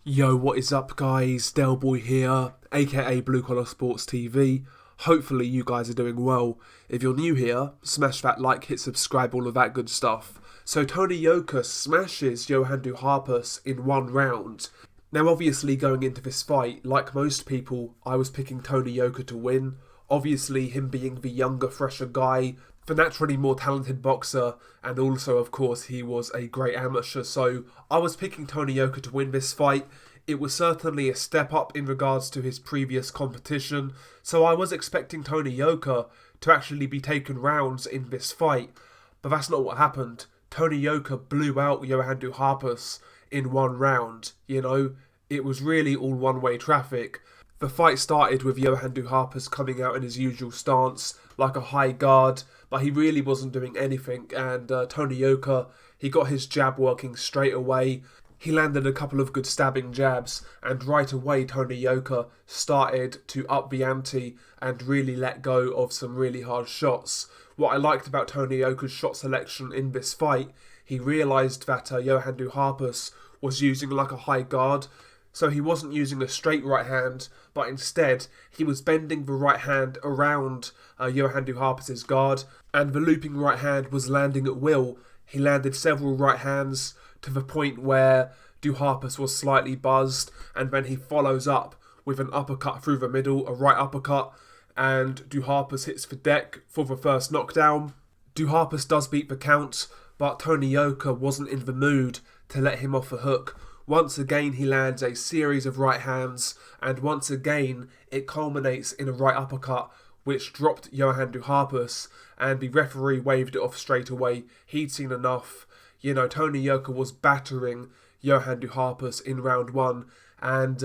Yo, what is up guys, Delboy here, aka Blue Collar Sports TV. Hopefully you guys are doing well. If you're new here, smash that like, hit subscribe, all of that good stuff. So Tony Yoka smashes Johann Duhaupas in one round. Now obviously going into this fight, like most people, I was picking Tony Yoka to win. Obviously him being the younger, fresher guy, the naturally more talented boxer, and also of course he was a great amateur, so I was picking Tony Yoka to win this fight. It was certainly a step up in regards to his previous competition, so I was expecting Tony Yoka to actually be taken rounds in this fight, but that's not what happened. Tony Yoka blew out Johann Duhaupas in one round, it was really all one-way traffic. The fight started with Johann Duhaupas coming out in his usual stance, like a high guard, but he really wasn't doing anything, and Tony Yoka, he got his jab working straight away. He landed a couple of good stabbing jabs, and right away Tony Yoka started to up the ante and really let go of some really hard shots. What I liked about Tony Yoka's shot selection in this fight, he realised that Johann Duhaupas was using like a high guard, so he wasn't using a straight right hand, but instead he was bending the right hand around Johann Duhaupas's guard, and the looping right hand was landing at will. He landed several right hands to the point where Duhaupas was slightly buzzed, and then he follows up with an uppercut through the middle, a right uppercut, and Duhaupas hits the deck for the first knockdown. Duhaupas does beat the count, but Tony Yoka wasn't in the mood to let him off the hook. Once again he lands a series of right hands, and once again it culminates in a right uppercut which dropped Johann Duhaupas, and the referee waved it off straight away. He'd seen enough. Tony Yoka was battering Johann Duhaupas in round one, and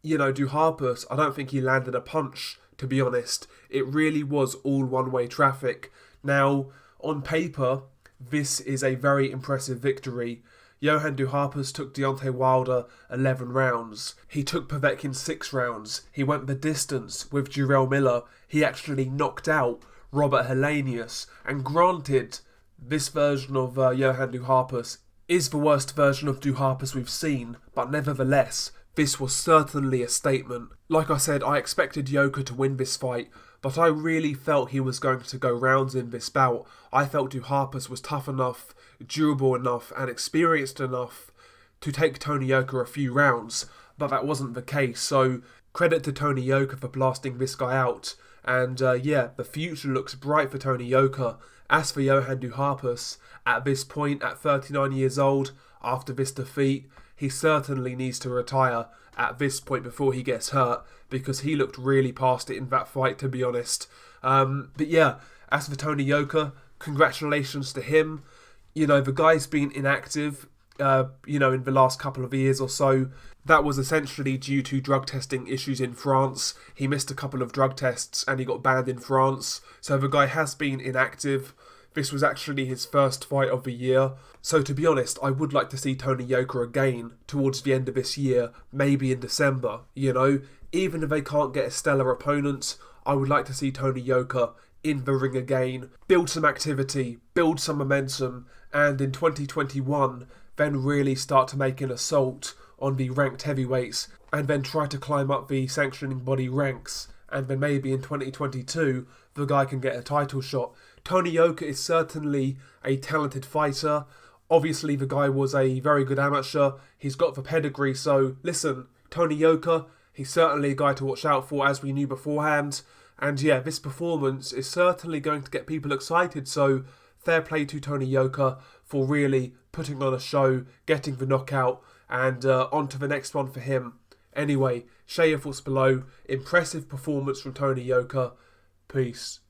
Duhaupas, I don't think he landed a punch, to be honest. It really was all one-way traffic. Now, on paper, this is a very impressive victory. Johann Duhaupas took Deontay Wilder 11 rounds. He took Povetkin 6 rounds. He went the distance with Jarrell Miller. He actually knocked out Robert Helenius. And granted, this version of Johann Duhaupas is the worst version of Duhaupas we've seen, but nevertheless, this was certainly a statement. Like I said, I expected Yoka to win this fight, but I really felt he was going to go rounds in this bout. I felt Duhaupas was tough enough, durable enough, and experienced enough to take Tony Yoka a few rounds, but that wasn't the case, so credit to Tony Yoka for blasting this guy out. And the future looks bright for Tony Yoka. As for Johann Duhaupas, at this point, at 39 years old, after this defeat, he certainly needs to retire at this point before he gets hurt, because he looked really past it in that fight, to be honest. As for Tony Yoka, congratulations to him. The guy's been inactive, in the last couple of years or so. That was essentially due to drug testing issues in France. He missed a couple of drug tests and he got banned in France. So the guy has been inactive. This was actually his first fight of the year. So to be honest, I would like to see Tony Yoka again towards the end of this year, maybe in December, Even if they can't get a stellar opponent, I would like to see Tony Yoka in the ring again, build some activity, build some momentum, and in 2021, then really start to make an assault on the ranked heavyweights, and then try to climb up the sanctioning body ranks, and then maybe in 2022, the guy can get a title shot. Tony Yoka is certainly a talented fighter. Obviously, the guy was a very good amateur. He's got the pedigree, so listen, Tony Yoka, he's certainly a guy to watch out for, as we knew beforehand. And this performance is certainly going to get people excited, so fair play to Tony Yoka for really putting on a show, getting the knockout, and on to the next one for him. Anyway, share your thoughts below. Impressive performance from Tony Yoka. Peace.